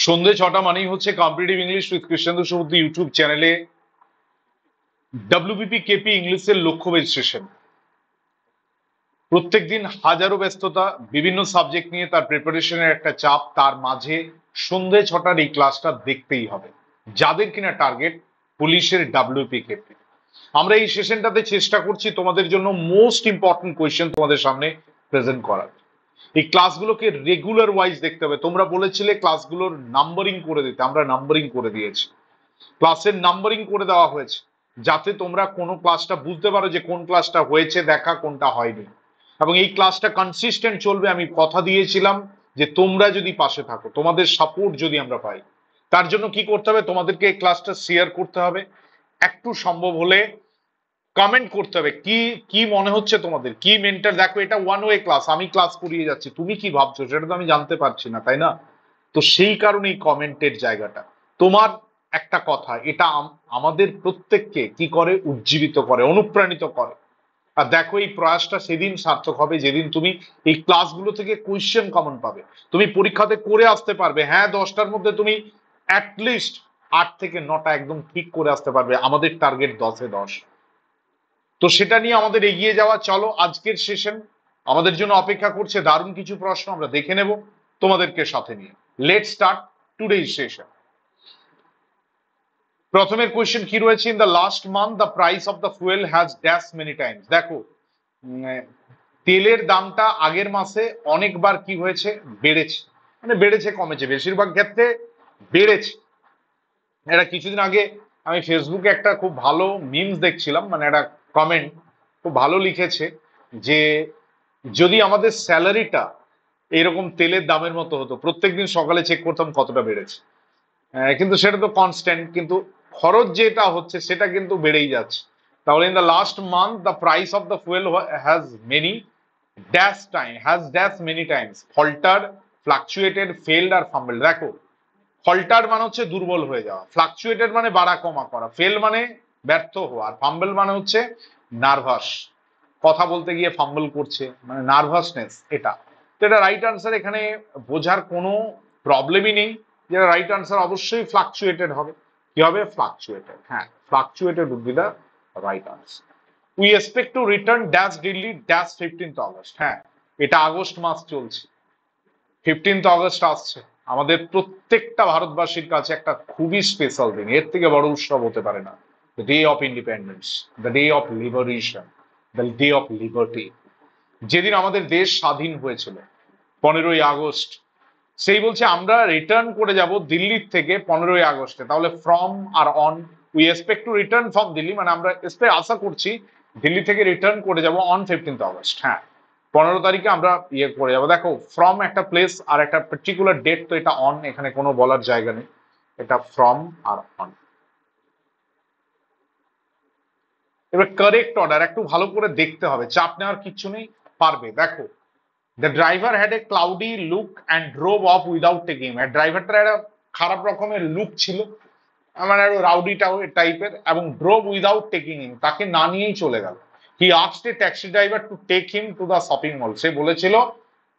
সন্ধে 6টা মানেই হচ্ছে কম্পিটিটিভ ইংলিশ উইথ কৃষ্ণেন্দু সমুদ্র ইউটিউব চ্যানেলে ডব্লিউবিপি কেপি ইংলিশের লক্ষ্য বেস সেশন। প্রত্যেকদিন হাজারো ব্যস্ততা, বিভিন্ন সাবজেক্ট নিয়ে তার প্রিপারেশনের একটা চাপ, তার মাঝে সন্ধে 6টার এই ক্লাসটা দেখতেই হবে যাদের কিনা টার্গেট পুলিশের ডব্লিউপি কেপি। আমরা এই সেশনটাতে চেষ্টা করছি তোমাদের জন্য মোস্ট ইম্পর্টেন্ট কোয়েশ্চেন তোমাদের সামনে প্রেজেন্ট করার। এই ক্লাসগুলোকে রেগুলার ওয়াইজ দেখতে হবে। তোমরা বলেছিলে ক্লাসগুলোর নাম্বারিং করে দিতে, আমরা নাম্বারিং করে দিয়েছি। ক্লাসের নাম্বারিং করে দেওয়া হয়েছে যাতে তোমরা কোনো ক্লাসটা বুঝতে পারো যে কোন ক্লাসটা হয়েছে দেখা, কোনটা হয়নি। এবং এই ক্লাসটা কনসিস্টেন্ট চলবে। আমি কথা দিয়েছিলাম যে তোমরা যদি পাশে থাকো, তোমাদের সাপোর্ট যদি আমরা পাই, তার জন্য কি করতে হবে, তোমাদেরকে এই ক্লাসটা শেয়ার করতে হবে, একটু সম্ভব হলে কমেন্ট করতে হবে কি কি মনে হচ্ছে তোমাদের, কি মেন্টার। দেখো, এটা ওয়ান ওয়ে ক্লাস, আমি ক্লাস করিয়ে যাচ্ছি, তুমি কি ভাবছো সেটা তো আমি জানতে পারছি না, তাই না? তো সেই কারণেই কমেন্টের জায়গাটা। তোমার একটা কথা, এটা আমাদের প্রত্যেককে কি করে, উজ্জীবিত করে, অনুপ্রাণিত করে। আর দেখো, এই প্রয়াসটা সেদিন সার্থক হবে যেদিন তুমি এই ক্লাসগুলো থেকে কোয়েশ্চেন কমন পাবে, তুমি পরীক্ষাতে করে আসতে পারবে। হ্যাঁ, 10টার মধ্যে তুমি অ্যাটলিস্ট 8 থেকে 9টা একদম ঠিক করে আসতে পারবে। আমাদের টার্গেট 10-এ 10। তো সেটা নিয়ে আমাদের এগিয়ে যাওয়া। চলো, আজকের সেশন আমাদের জন্য অপেক্ষা করছে। দারুণ কিছু প্রশ্ন আমরা দেখে নেব তোমাদেরকে সাথে নিয়ে। Let start today session. প্রথমের কোয়েশ্চেন কি রয়েছে, in the last month the price of the fuel has dash many Times. দেখো, তেলের দামটা আগের মাসে অনেকবার কি হয়েছে, বেড়েছে। মানে বেড়েছে কমেছে, বেশিরভাগ ক্ষেত্রে বেড়েছে। এটা কিছুদিন আগে আমি ফেসবুকে একটা খুব ভালো মিমস দেখছিলাম, মানে একটা কমেন্ট খুব ভালো লিখেছে যে যদি আমাদের স্যালারিটা এরকম তেলের দামের মতো হতো, প্রত্যেকদিন সকালে চেক করতাম কতটা বেড়েছে। কিন্তু সেটা তো কনস্ট্যান্ট, কিন্তু খরচ যেটা হচ্ছে সেটা কিন্তু বেড়েই যাচ্ছে। তাহলে in the last month the price of the fuel has many dash time, has dash many times falter, fluctuated, failed আর ফাম্বল। দেখো, ফল্টার মানে হচ্ছে দুর্বল হয়ে যাওয়া, ফ্লাকচুয়েটেড মানে বাড়া কমা করা, ফেল মানে ব্যর্থ হওয়া, আর ফাম্বল মানে হচ্ছে নার্ভাস, কথা বলতে গিয়ে ফাম্বল করছে, মানে নার্ভাসনেস। এটা তো এটা রাইট আনসার, এখানে বোঝার কোনো প্রবলেমই নেই। যেটা রাইট আনসার অবশ্যই ফ্লাকচুয়েটেড হবে। কি হবে? ফ্লাকচুয়েটেড। হ্যাঁ, fluctuated would be the right answer. We expect to return dash Delhi dash 15th August. হ্যাঁ, এটা আগস্ট মাস চলছে, 15th অগস্ট আসছে। আমাদের প্রত্যেকটা ভারতবাসীর কাছে একটা খুবই স্পেশাল দিন, এর থেকে বড় উৎসব হতে পারে না। The day of independence, the day of liberation, the day of liberty. যেদিন আমাদের দেশ স্বাধীন হয়েছিল, 15ই আগস্ট। সেই বলছে আমরা রিটার্ন করে যাব দিল্লির থেকে 15ই আগস্টে। তাহলে from or on, we expect to return from Delhi, মানে আমরা আশা করছি দিল্লি থেকে রিটার্ন করে যাব অন 15th অগস্ট। হ্যাঁ, 15 তারিখে আমরা ইয়ে করে যাবো। দেখো, ফ্রম একটা প্লেস আর একটা পার্টিকুলার ডেট, তো এটা অন, এখানে কোনো বলার জায়গা নেই, এটা ফ্রম আর অন। এবার কারেক্ট অর্ডার একটু ভালো করে দেখতে হবে, চাপ নেওয়ার কিচ্ছু নেই, পারবে। দেখো, the driver had a cloudy look and drove off without taking. ড্রাইভারটার একটা খারাপ রকমের লুক ছিল, মানে একটু রাউডি টাইপের, এবং ড্রোভ উইদাউট টেকিং হিম, তাকে না নিয়েই চলে গেল। He asked a taxi driver to take him to the shopping mall. সে বলেছিল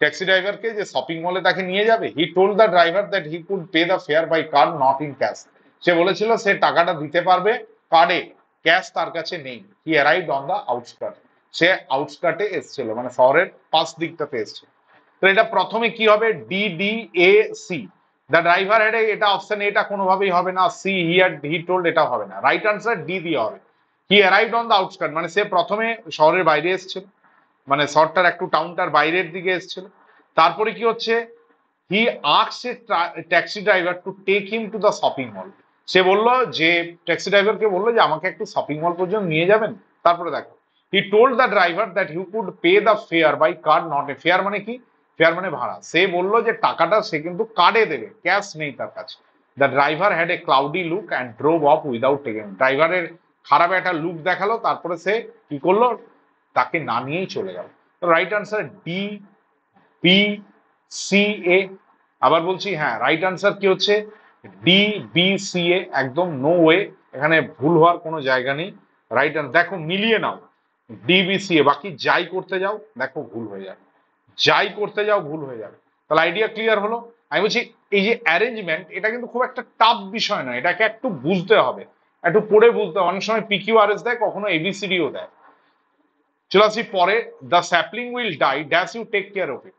ট্যাক্সি ড্রাইভারকে যে শপিং মলে তাকে নিয়ে যাবে। He told the driver that he could pay the fare by card not in cash. সে বলেছিল সে টাকাটা দিতে পারবে কার্ডে, ক্যাশ তার কাছে নেই। He arrived on the outskirt. সে আউটস্কার্টে এসেছিল, মানে শহরের পাশ দিকটাতে এসেছিল। তো এটা প্রথমে কি হবে, D D A C. The driver head, এটা অপশন এটা কোনোভাবেই হবে না। সি, হি টোল্ড, এটা হবে না। রাইট আনসার ডি দিয়ে হবে। হি অ্যারাইভড অন দ্য আউটস্কার্ট, মানে সে প্রথমে শহরের বাইরে এসেছিল, মানে শহরটার একটু টাউনটার বাইরের দিকে এসেছিল। তারপরে কি হচ্ছে, he asked a taxi driver to take him to the shopping mall. সে বললো যে, ট্যাক্সি ড্রাইভারকে বললো যে আমাকে একটু শপিং মল পর্যন্ত নিয়ে যাবেন। তারপরে দেখো, he told the driver that he could pay the fare by card not a. Fare মানে কি? ফেয়ার মানে ভাড়া। সে বললো যে টাকাটা সে কিন্তু কার্ডে দেবে, ক্যাশ নেই তার কাছে। The driver had a cloudy look and drove off without taking. ড্রাইভারের খারাপ একটা লুক দেখালো, তারপরে সে কি করলো, তাকে না নিয়েই চলে গেল। Right answer D, B, C, A. আবার বলছি, হ্যাঁ, রাইট আনসার কি হচ্ছে, ডি, বি, সি, এ। একদম নো ওয়ে, এখানে ভুল হওয়ার কোনো জায়গা নেই। রাইট আনসার দেখো, মিলিয়ে নাও, ডি, বি, সি, এ। বাকি যাই করতে যাও দেখো ভুল হয়ে যাবে, যাই করতে যাও ভুল হয়ে যাবে। তাহলে আইডিয়া ক্লিয়ার হলো। আমি বলছি এই যে অ্যারেঞ্জমেন্ট, এটা কিন্তু খুব একটা টাফ বিষয় নয়, এটাকে একটু বুঝতে হবে, একটু পড়ে বুঝতে হবে। অনেক সময় PQRS দেয়, কখনো ABCDও দেয়। চলে আসি পরে, the sapling will die dash you take care of it.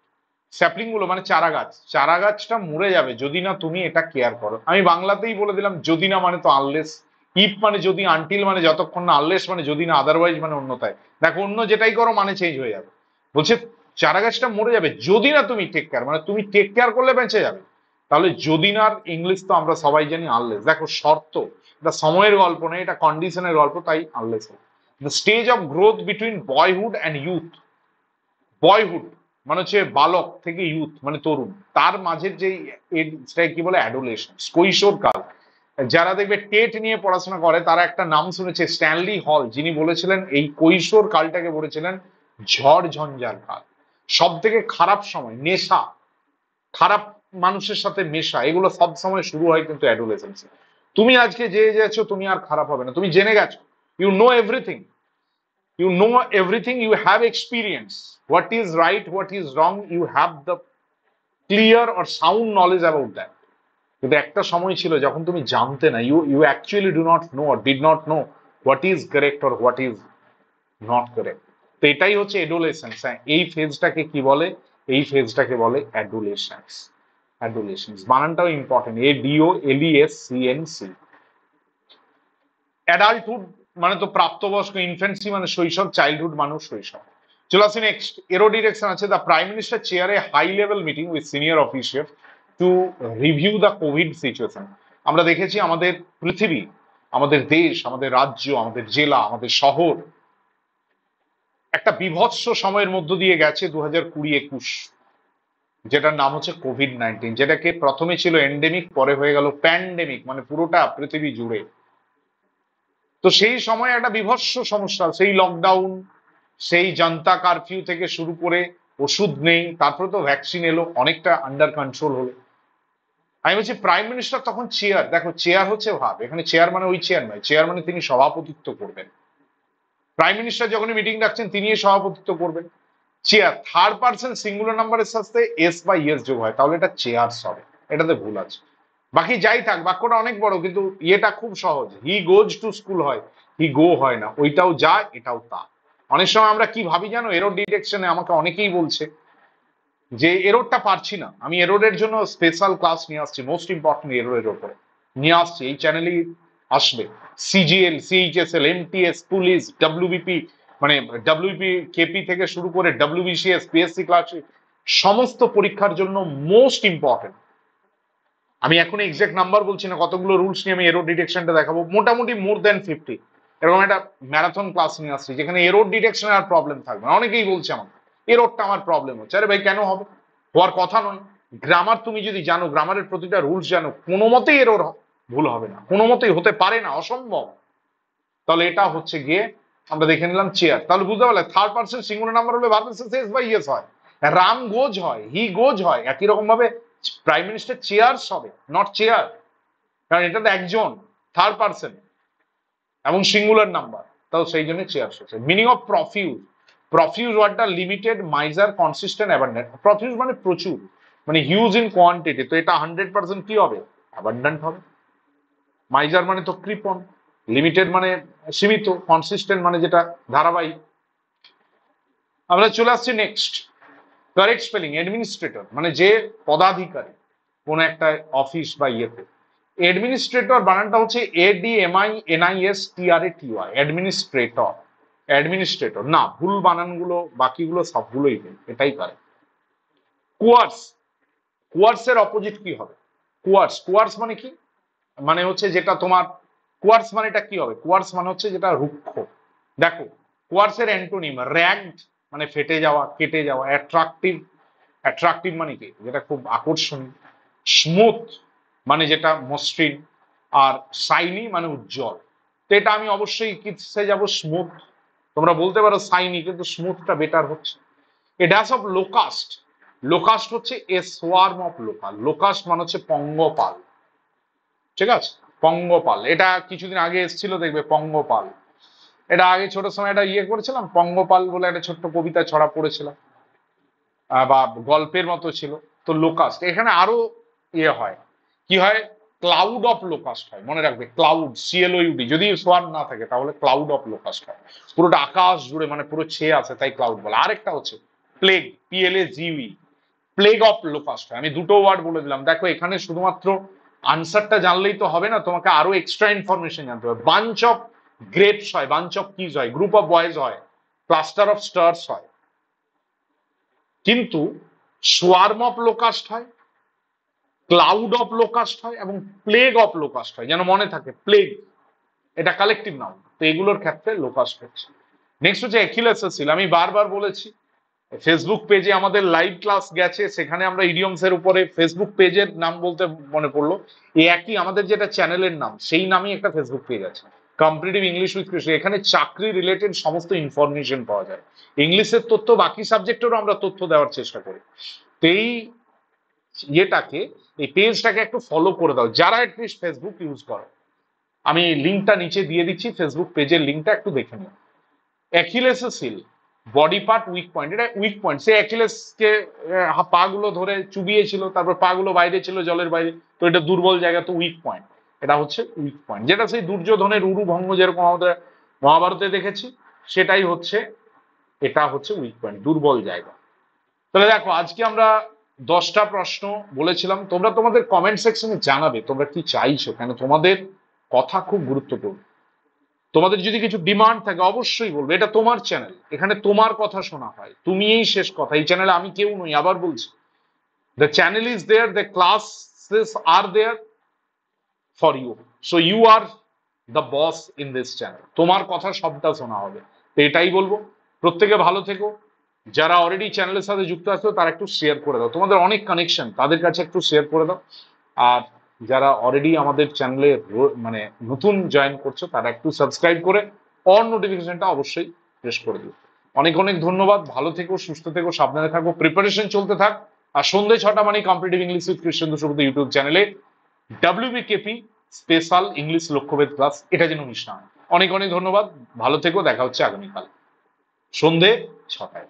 Sapling গুলো মানে চারা গাছ, চারা গাছটা মরে যাবে যদি না তুমি এটা কেয়ার করো। আমি বাংলাতেই বলে দিলাম, যদি না মানে তো আনলেস, ইফ মানে যদি, আনটিল মানে যতক্ষণ না, আনলেস মানে যদি না, আদারওয়াইজ মানে অন্যথায়। দেখো অন্য যেটাই করো মানে চেঞ্জ হয়ে যাবে। বলছে চারা গাছটা মরে যাবে যদি না তুমি টেক কেয়ার, মানে তুমি টেক কেয়ার করলে বেঁচে যাবে। তাহলে যদি না ইংলিশ তো আমরা সবাই জানি আনলেস। দেখো শর্ত, এটা সময়ের গল্প নেই, এটা কন্ডিশনের গল্প, তাই unless. The stage of growth between boyhood and youth. Boyhood মানে হচ্ছে বালক থেকে ইউথ মানে তরুণ, তার মাঝের যে সেটাকে কি বলে, অ্যাডোলেশন, কৈশোরকাল। যারা দেখবে টেট নিয়ে পড়াশোনা করে তারা একটা নাম শুনেছে, স্ট্যানলি হল, যিনি বলেছিলেন এই কৈশোর কালটাকে বলেছিলেন ঝড় ঝঞ্ঝার কাল। সব থেকে খারাপ সময়, নেশা, খারাপ মানুষের সাথে মেশা, এগুলো সব সময় শুরু হয় কিন্তু অ্যাডোলেসেন্সে। তুমি আজকে যে যাচ্ছ তুমি আর খারাপ হবে না, তুমি জেনে গেছো, you know everything, you know everything, you have experience what is right, what is wrong, you have the clear or sound knowledge about that. কিন্তু একটা সময় ছিল যখন তুমি জানতে না, you actually do not know or did not know what is correct or what is not correct. তো এটাই হচ্ছে অ্যাডোলেসেন্স। এই ফেজটাকে কি বলে, এই ফেজটাকে বলে অ্যাডোলেসেন্স। অ্যাডোলেসেন্স বানানটাও ইম্পর্টেন্ট, ADOLESCENC। অ্যাডাল্টহুড মানে তো প্রাপ্তবয়স্ক, ইনফ্যান্সি মানে শৈশব, চাইল্ডহুড মানুষ শৈশব। চলে আসি নেক্সট, এরো ডিরেকশন আছে, the prime minister chair a high level meeting with senior official to review the covid situation. আমরা দেখেছি আমাদের পৃথিবী, আমাদের দেশ, আমাদের রাজ্য, আমাদের জেলা, আমাদের শহর একটা বিভৎস সময়ের মধ্য দিয়ে গেছে 2020-21, যেটার নাম হচ্ছে কোভিড-19, যেটাকে প্রথমে ছিল এন্ডেমিক, পরে হয়ে গেল প্যান্ডেমিক, মানে পুরোটা পৃথিবী জুড়ে। তো সেই সময় একটা বিভৎস সমস্যা, সেই লকডাউন, সেই জনতা কারফিউ থেকে শুরু করে, ওষুধ নেই, তারপরে তো ভ্যাকসিন এলো, অনেকটা আন্ডার কন্ট্রোল হলো। আমি বলছি প্রাইম মিনিস্টার তখন চেয়ার, দেখো চেয়ার হচ্ছে ভাব, এখানে চেয়ার মানে ওই চেয়ার নয়, চেয়ার মানে তিনি সভাপতিত্ব করবেন। প্রাইম মিনিস্টার যখনই মিটিং ডাকছেন তিনি সভাপতিত্ব করবেন। চেয়ার থার্ড পার্সন সিঙ্গুলার নাম্বারের সাথে এস বা ইয়েস যোগ হয়, তাহলে এটা চেয়ার্স হবে, এটাতে ভুল আছে। বাকি যাই থাক, বাক্যটা অনেক বড় কিন্তু ইয়েটা খুব সহজ। হি গোজ টু স্কুল হয়, হি গো হয় না, ওইটাও যা এটাও তা। অনেক সময় আমরা কি ভাবি জানো, এরর ডিটেকশনে আমাকে অনেকেই বলছে যে এররটা পারছি না, আমি এররের জন্য স্পেশাল ক্লাস নিয়ে আসছি, মোস্ট ইম্পর্টেন্ট এররের উপরে নিয়ে আসছি, এই চ্যানেলেই আসবে। CGL, CHSL, MTS, police, WBP, মানে WBP KP থেকে শুরু করে WBCS, PSC ক্লাস, সমস্ত পরীক্ষার জন্য মোস্ট ইম্পর্টেন্ট। আমি এখন এক্সাক্ট নাম্বার বলছি না, কতগুলো রুলস নিয়ে আমি এরর ডিটেকশনটা দেখাবো, মোটামুটি মোর দেন 50 এরকম একটা ম্যারাথন ক্লাস নিয়ে আসছি, যেখানে এরর ডিটেকশনের আর প্রবলেম থাকবে না। অনেকেই বলছে আমাকে এররটা আমার প্রবলেম হচ্ছে, আরে ভাই কেন হবে, হওয়ার কথা নয়। গ্রামার তুমি যদি জানো, গ্রামারের প্রতিটা রুলস জানো, কোনো মতেই এরর ভুল হবে না, কোনো মতেই হতে পারে না, অসম্ভব। তাহলে এটা হচ্ছে গিয়ে আমরা দেখে নিলাম চেয়ার, তাহলে বুঝতে পারলে থার্ড পার্সন সিঙ্গুলার নাম্বার হলে ভার্ব শেষ বা ইয়েস হয়, রাম গোজ হয়, হি গোজ হয়, একই রকম ভাবে প্রাইম মিনিস্টার চেয়ার্স হবে, নট চেয়ার, কারণ এটা তো একজন থার্ড পার্সন এবং সিঙ্গুলার নাম্বার, তাও সেই জন্য চেয়ার্স হচ্ছে। মিনিং অফ প্রফিউজ, প্রফিউজ ওয়ার্ডটা limited, miser, consistent, abundant. Profuse মানে প্রচুর, মানে হিউজ ইন কোয়ান্টিটি, তো এটা 100% কি হবে, অ্যাবান্ডেন্ট হবে। মাইজার মানে তো কৃপণ, লিমিটেড মানে সীমিত, কনসিস্টেন্ট মানে যেটা ধারাবাহিক। আমরা চলে আসছি নেক্সট, কারেক্ট স্পেলিং। অ্যাডমিনিস্ট্রেটর মানে যে পদাধিকারী কোন একটা অফিস বা ইয়েতে, অ্যাডমিনিস্ট্রেটর বানানটা হচ্ছে ADMINISTRATY, অ্যাডমিনিস্ট্রেটর, অ্যাডমিনিস্ট্রেটর না, ভুল বানানগুলো বাকিগুলো সবগুলোই ভুল, এটাই পারে। কোয়ার্স, কোয়ার্স এর অপোজিট কি হবে, কোয়ার্স, কোয়ার্স মানে কি, মানে হচ্ছে যেটা তোমার, কোয়ার্স মানে এটা কি হবে, কোয়ার্স মানে হচ্ছে যেটা রুক্ষ। দেখো কোয়ার্স এর অ্যান্টোনিম র্যাগড, মানে ফেটে যাওয়া, কেটে যাওয়া। অ্যাট্রাকটিভ, অ্যাট্রাকটিভ মানে কি, যেটা খুব আকর্ষণীয়। স্মুথ মানে যেটা মসৃণ, আর শাইনি মানে উজ্জ্বল। তো এটা আমি অবশ্যই কিসে যাব, স্মুথ। তোমরা বলতে পারো শাইনি, কিন্তু স্মুথটা বেটার হচ্ছে। A dash of locust, locust হচ্ছে এ সোয়ার্ম অফ লোকাল, লোকাস্ট মানে হচ্ছে পঙ্গপাল, ঠিক আছে, পঙ্গপাল। এটা কিছুদিন আগে এসেছিল দেখবে, পঙ্গপাল, এটা আগে ছোট সময় একটা ইয়ে করেছিলাম, পঙ্গপাল বলে একটা ছোট্ট কবিতা ছড়া পড়েছিলাম, বা গল্পের মতো ছিল। তো লোকাস্ট, এখানে আরো ইয়ে হয়, কি হয়, ক্লাউড অফ লোকাস্ট হয়। মনে রাখবে, ক্লাউড, CLOUD, যদি সোয়ার না থাকে তাহলে ক্লাউড অফ লোকাস্ট হয়। পুরোটা আকাশ জুড়ে মানে পুরো ছেয়ে আছে, তাই ক্লাউড বলে। আরেকটা হচ্ছে plague, PLAGE, plague of locust হয়। আমি দুটো ওয়ার্ড বলে দিলাম। দেখো এখানে শুধুমাত্র আনসারটা জানলেই তো হবে না, তোমাকে আরো এক্সট্রা ইনফরমেশন জানতে হবে। বাঞ্চ অফ গ্রেপস হয়, বাঞ্চ অফ কিজ হয়, গ্রুপ অফ বয়েজ হয়, ক্লাস্টার অফ স্টার্স হয়, কিন্তু সোয়ার্ম অফ লোকাস্ট হয়, ক্লাউড অফ লোকাস্ট হয় এবং প্লেগ অফ লোকাস্ট হয়। যেন মনে থাকে, প্লেগ এটা কালেকটিভ নাউন, তো এগুলোর ক্ষেত্রে লোকাস্ট হচ্ছে। নেক্সট হচ্ছে অ্যাকিলেসিস। আমি বারবার বলেছি, ফেসবুক পেজে আমাদের লাইভ ক্লাস গেছে, সেখানে আমরা ইডিয়মস এর উপরে, ফেসবুক পেজের নাম বলতে মনে পড়লো, এই একই আমাদের যেটা চ্যানেলের নাম, সেই নামই একটা ফেসবুক পেজ আছে, কম্পিটিটিভ ইংলিশ উইথ কৃষি। এখানে চাকরি রিলেটেড সমস্ত ইনফরমেশন পাওয়া যায়, ইংলিশের তথ্য, বাকি সাবজেক্টেরও আমরা তথ্য দেওয়ার চেষ্টা করি। তো এই ইয়েটাকে, এই পেজটাকে একটু ফলো করে দাও যারা অ্যাটলিস্ট ফেসবুক ইউজ করো। আমি লিঙ্কটা নিচে দিয়ে দিচ্ছি, ফেসবুক পেজের লিঙ্কটা একটু দেখে নিও। Achilles heel, body part weak point, এটা উইক পয়েন্ট। সে অ্যাকিলেসকে পা গুলো ধরে চুবিয়েছিল, তারপর পা গুলো বাইরে ছিল, জলের বাইরে, তো এটা দুর্বল জায়গা, তো উইক পয়েন্ট। এটা হচ্ছে উইক পয়েন্ট, যেটা সেই দুর্যোধনের উরু ভঙ্গ যেরকম আমাদের মহাভারতে দেখেছি, সেটাই হচ্ছে, এটা হচ্ছে উইক পয়েন্ট, দুর্বল জায়গা। তাহলে দেখো আজকে আমরা 10টা প্রশ্ন বলেছিলাম। তোমরা তোমাদের কমেন্ট সেকশনে জানাবে তোমরা কি চাইছো, কেন তোমাদের কথা খুব গুরুত্বপূর্ণ। তোমাদের যদি কিছু ডিমান্ড থাকে অবশ্যই বলবে, এটা তোমার চ্যানেল, এখানে তোমার কথা শোনা হয়, তুমিই শেষ কথা। এই চ্যানেলে আমি কেউ নই, আবার বলছি, the channel is there, the classes are there for you, so you are the boss in this channel. তোমার কথা সবটা শোনা হবে। তো এটাই বলবো, প্রত্যেকে ভালো থেকো। যারা অলরেডি চ্যানেলের সাথে যুক্ত আছো তারা একটু শেয়ার করে দাও, তোমাদের অনেক কানেকশন, তাদের কাছে একটু শেয়ার করে দাও। আর যারা অলরেডি আমাদের চ্যানেলে মানে নতুন জয়েন করছো তারা একটু সাবস্ক্রাইব করে অল নোটিফিকেশনটা অবশ্যই প্রেস করে দিও। অনেক অনেক ধন্যবাদ, ভালো থেকো, সুস্থ থেকো, সাবধানে থাকো, প্রিপারেশন চলতে থাক। আর সন্ধ্যে 6টা মানে competitive English with Krishnendu Subrata YouTube চ্যানেলে WBKP স্পেশাল ইংলিশ লক্ষ্যভেদ ক্লাস, এটা যেন মিস না হয়। অনেক অনেক ধন্যবাদ, ভালো থেকো, দেখা হচ্ছে আগামীকাল সন্ধ্যে 6টায়।